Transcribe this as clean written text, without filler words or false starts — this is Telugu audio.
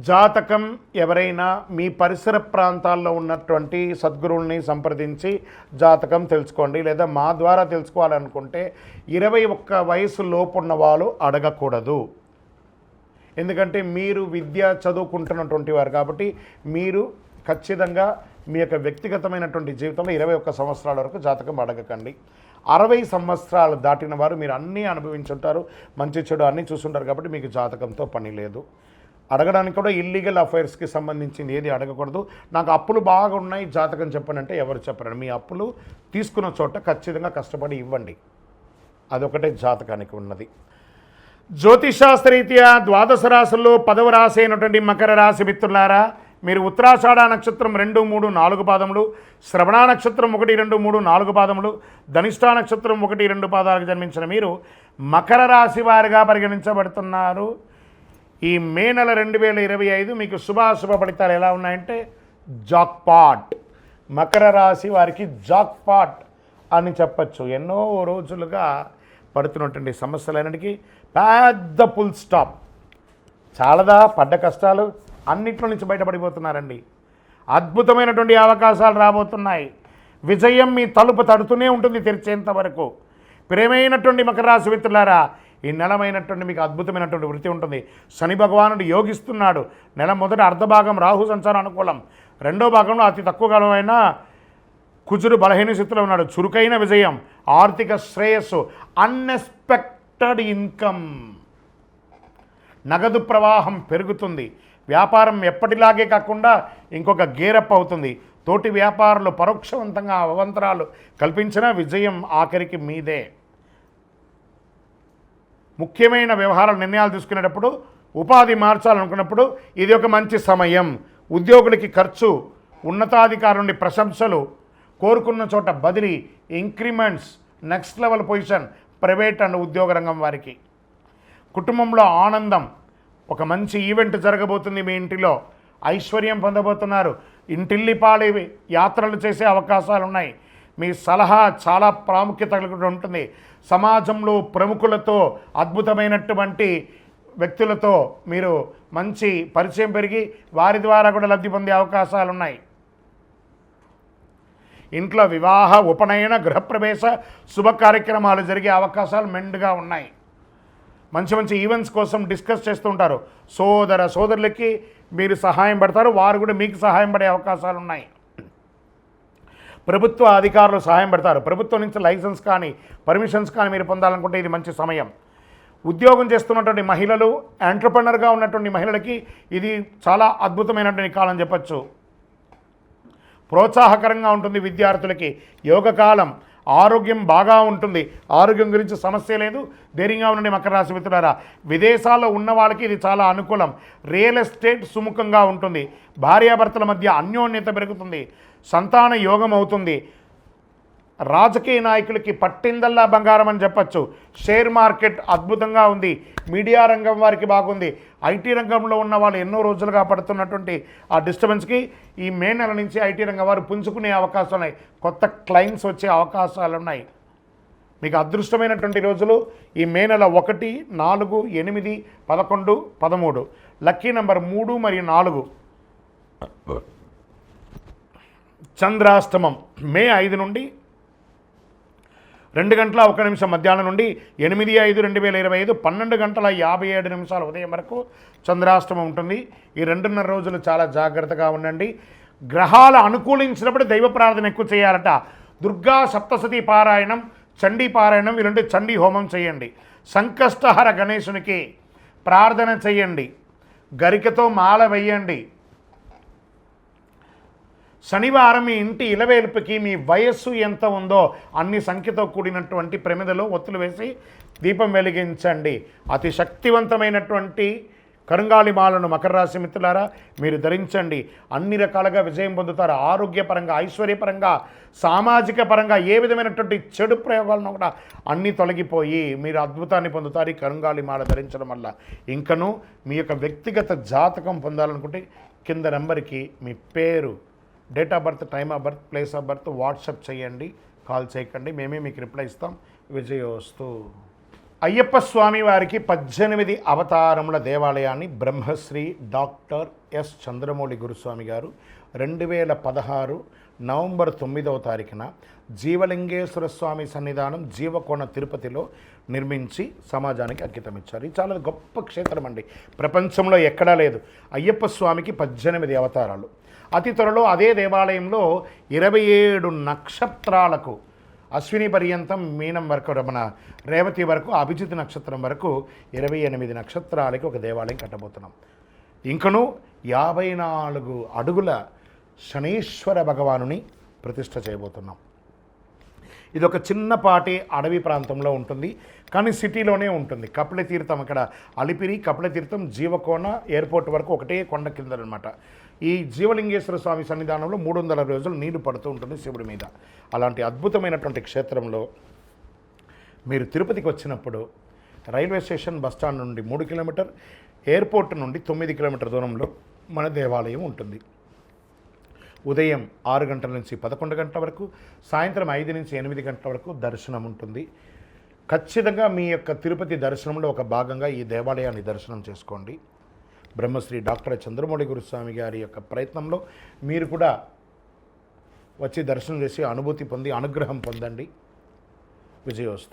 జాతకం ఎవరైనా మీ పరిసర ప్రాంతాల్లో ఉన్నటువంటి సద్గురువుల్ని సంప్రదించి జాతకం తెలుసుకోండి. లేదా మా ద్వారా తెలుసుకోవాలనుకుంటే 21 వయసు లోపు ఉన్న వాళ్ళు అడగకూడదు. ఎందుకంటే మీరు విద్య చదువుకుంటున్నటువంటి వారు కాబట్టి మీరు ఖచ్చితంగా మీ యొక్క వ్యక్తిగతమైనటువంటి జీవితంలో 21 సంవత్సరాల వరకు జాతకం అడగకండి. 60 సంవత్సరాలు దాటిన వారు మీరు అన్నీ అనుభవించుంటారు, మంచి చెడు అన్నీ చూసుంటారు కాబట్టి మీకు జాతకంతో పని లేదు. అడగడానికి కూడా ఇల్లీగల్ అఫైర్స్కి సంబంధించింది ఏది అడగకూడదు. నాకు అప్పులు బాగా ఉన్నాయి జాతకం చెప్పనంటే ఎవరు చెప్పరండి. మీ అప్పులు తీసుకున్న చోట ఖచ్చితంగా కష్టపడి ఇవ్వండి. అదొకటే జాతకానికి ఉన్నది. జ్యోతిషాస్త్రరీత్యా ద్వాదశ రాశుల్లో 10వ రాశి అయినటువంటి మకర రాశి మిత్రులారా, మీరు ఉత్తరాషాఢ నక్షత్రం 2, 3, 4 పాదములు, శ్రవణ నక్షత్రం 1, 2, 3, 4 పాదములు, ధనిష్ఠా నక్షత్రం 1, 2 పాదాలకు జన్మించిన మీరు మకర రాశి వారిగా పరిగణించబడుతున్నారు. ఈ మే నెల 2025 మీకు శుభాశుభ ఫలితాలు ఎలా ఉన్నాయంటే జాక్పాట్. మకర రాశి వారికి జాక్పాట్ అని చెప్పచ్చు. ఎన్నో రోజులుగా పడుతున్నటువంటి సమస్యలన్నిటికీ పెద్ద ఫుల్ స్టాప్. చాలాదా పడ్డ కష్టాలు అన్నిట్లో నుంచి బయటపడిపోతున్నారండి. అద్భుతమైనటువంటి అవకాశాలు రాబోతున్నాయి. విజయం మీ తలుపు తడుతూనే ఉంటుంది తెరిచేంత వరకు. ప్రేమైనటువంటి మకర రాశి మిత్రులారా, ఈ నెలమైనటువంటి మీకు అద్భుతమైనటువంటి వృత్తి ఉంటుంది. శని భగవానుడు యోగిస్తున్నాడు. నెల మొదటి అర్ధభాగం రాహు సంచారం అనుకూలం, రెండో భాగంలో అతి తక్కువ కాలమైన కుజుడు బలహీన స్థితిలో ఉన్నాడు. చురుకైన విజయం, ఆర్థిక శ్రేయస్సు, అన్ఎక్స్పెక్టెడ్ ఇన్కమ్, నగదు ప్రవాహం పెరుగుతుంది. వ్యాపారం ఎప్పటిలాగే కాకుండా ఇంకొక గేరప్ అవుతుంది. తోటి వ్యాపారులు పరోక్షవంతంగా అవంతరాలు కల్పించిన విజయం ఆఖరికి మీదే. ముఖ్యమైన వ్యవహారాల నిర్ణయాలు తీసుకునేటప్పుడు, ఉపాధి మార్చాలనుకున్నప్పుడు ఇది ఒక మంచి సమయం. ఉద్యోగులకి ఖర్చు, ఉన్నతాధికారుల నుండి ప్రశంసలు, కోరుకున్న చోట బదిలీ, increments, next level position private and ఉద్యోగ రంగం వారికి. కుటుంబంలో ఆనందం, ఒక మంచి ఈవెంట్ జరగబోతుంది. మీ ఇంటిలో ఐశ్వర్యం పొందబోతున్నారు. ఇంటిల్లిపాలి యాత్రలు చేసే అవకాశాలు ఉన్నాయి. మీ సలహా చాలా ప్రాముఖ్యత కలిగి ఉంటుంది. సమాజంలో ప్రముఖులతో, అద్భుతమైనటువంటి వ్యక్తులతో మీరు మంచి పరిచయం పెరిగి వారి ద్వారా కూడా లబ్ధి పొందే అవకాశాలు ఉన్నాయి. ఇంట్లో వివాహ, ఉపనయన, గృహప్రవేశ శుభ కార్యక్రమాలు జరిగే అవకాశాలు మెండుగా ఉన్నాయి. మంచి మంచి ఈవెంట్స్ కోసం డిస్కస్ చేస్తూ ఉంటారు. సోదరులకి మీరు సహాయం పడతారు, వారు కూడా మీకు సహాయం పడే అవకాశాలు ఉన్నాయి. ప్రభుత్వ అధికారులు సహాయం పెడతారు. ప్రభుత్వం నుంచి లైసెన్స్ కానీ పర్మిషన్స్ కానీ మీరు పొందాలనుకుంటే ఇది మంచి సమయం. ఉద్యోగం చేస్తున్నటువంటి మహిళలు, ఎంటర్‌ప్రెన్యూర్‌గా ఉన్నటువంటి మహిళలకి ఇది చాలా అద్భుతమైనటువంటి కాలం చెప్పచ్చు. ప్రోత్సాహకరంగా ఉంటుంది. విద్యార్థులకి యోగకాలం, ఆరోగ్యం బాగా ఉంటుంది. ఆరోగ్యం గురించి సమస్య లేదు. ధైర్యంగా ఉండండి మకర రాశి మిత్రులారా. విదేశాల్లో ఉన్న వాళ్ళకి ఇది చాలా అనుకూలం. రియల్ ఎస్టేట్ సుముఖంగా ఉంటుంది. భార్యాభర్తల మధ్య అన్యోన్యత పెరుగుతుంది. సంతాన యోగం అవుతుంది. రాజకీయ నాయకులకి పట్టిందల్లా బంగారం అని చెప్పచ్చు. షేర్ మార్కెట్ అద్భుతంగా ఉంది. మీడియా రంగం వారికి బాగుంది. ఐటీ రంగంలో ఉన్న వాళ్ళు ఎన్నో రోజులుగా పడుతున్నటువంటి ఆ డిస్టర్బెన్స్కి ఈ మే నెల నుంచి ఐటీ రంగం వారు పుంజుకునే అవకాశాలు ఉన్నాయి. కొత్త క్లయింట్స్ వచ్చే అవకాశాలు ఉన్నాయి. మీకు అదృష్టమైనటువంటి రోజులు ఈ మే నెల 1, 4, 8, 11, 13. లక్కీ నెంబర్ 3 మరియు 4. చంద్రాష్టమం మే 5 నుండి 2:01 మధ్యాహ్నం నుండి 8/5/2025 12:57 ఉదయం వరకు చంద్రాష్టమం ఉంటుంది. ఈ 2.5 రోజులు చాలా జాగ్రత్తగా ఉండండి. గ్రహాలు అనుకూలించినప్పుడు దైవ ప్రార్థన ఎక్కువ చేయాలట. దుర్గా సప్తశతి పారాయణం, చండీ పారాయణం, ఇలాంటి చండీ హోమం చేయండి. సంకష్టహర గణేశునికి ప్రార్థన చేయండి. గరికతో మాల వేయండి. శనివారం మీ ఇంటి ఇలవేల్పుకి మీ వయస్సు ఎంత ఉందో అన్ని సంఖ్యతో కూడినటువంటి ప్రమిదలో ఒత్తులు వేసి దీపం వెలిగించండి. అతి శక్తివంతమైనటువంటి కరుంగాలి మాలను మకర రాశి మిత్రులారా మీరు ధరించండి. అన్ని రకాలుగా విజయం పొందుతారు. ఆరోగ్యపరంగా, ఐశ్వర్యపరంగా, సామాజిక పరంగా ఏ విధమైనటువంటి చెడు ప్రయోగాలను కూడా అన్నీ తొలగిపోయి మీరు అద్భుతాన్ని పొందుతారు ఈ కరుంగాలి మాల ధరించడం వల్ల. ఇంకను మీ యొక్క వ్యక్తిగత జాతకం పొందాలనుకుంటే కింద నెంబర్కి మీ పేరు, date of birth, time of birth, place of birth WhatsApp చేయండి. కాల్ చేయకండి. మేమే మీకు రిప్లై ఇస్తాం. విజయోస్తు. అయ్యప్ప స్వామి వారికి 18 అవతారముల దేవాలయాన్ని బ్రహ్మశ్రీ డాక్టర్ ఎస్ చంద్రమౌళి గురుస్వామి గారు 2016 నవంబర్ 9వ తారీఖున జీవలింగేశ్వర స్వామి సన్నిధానం జీవకోణ తిరుపతిలో నిర్మించి సమాజానికి అంకితం ఇచ్చారు. ఇది చాలా గొప్ప క్షేత్రం అండి, ప్రపంచంలో ఎక్కడా లేదు. అయ్యప్ప స్వామికి 18 అవతారాలు. అతి త్వరలో అదే దేవాలయంలో 27 నక్షత్రాలకు అశ్విని పర్యంతం మీనం వరకు మన రేవతి వరకు అభిజిత్ నక్షత్రం వరకు 28 నక్షత్రాలకి ఒక దేవాలయం కట్టబోతున్నాం. ఇంకను 54 అడుగుల శనీశ్వర భగవానుని ప్రతిష్ఠ చేయబోతున్నాం. ఇది ఒక చిన్నపాటి అడవి ప్రాంతంలో ఉంటుంది, కానీ సిటీలోనే ఉంటుంది. కపిలతీర్థం అక్కడ అలిపిరి కపిలతీర్థం జీవకోణ ఎయిర్పోర్ట్ వరకు ఒకటే కొండ కిందనమాట. ఈ జీవలింగేశ్వర స్వామి సన్నిధానంలో 300 రోజులు నీరు పడుతూ ఉంటుంది శివుడి మీద. అలాంటి అద్భుతమైనటువంటి క్షేత్రంలో మీరు తిరుపతికి వచ్చినప్పుడు రైల్వే స్టేషన్ బస్టాండ్ నుండి 3 కిలోమీటర్, ఎయిర్పోర్ట్ నుండి 9 కిలోమీటర్ దూరంలో మన దేవాలయం ఉంటుంది. ఉదయం 6 గంటల నుంచి 11 గంటల వరకు, సాయంత్రం 5 నుంచి 8 గంటల వరకు దర్శనం ఉంటుంది. ఖచ్చితంగా మీ యొక్క తిరుపతి దర్శనంలో ఒక భాగంగా ఈ దేవాలయాన్ని దర్శనం చేసుకోండి. బ్రహ్మశ్రీ డాక్టర్ చంద్రమౌళి గురుస్వామి గారి యొక్క ప్రయత్నంలో మీరు కూడా వచ్చి దర్శనం చేసి అనుభూతి పొంది అనుగ్రహం పొందండి. విజయోస్తు.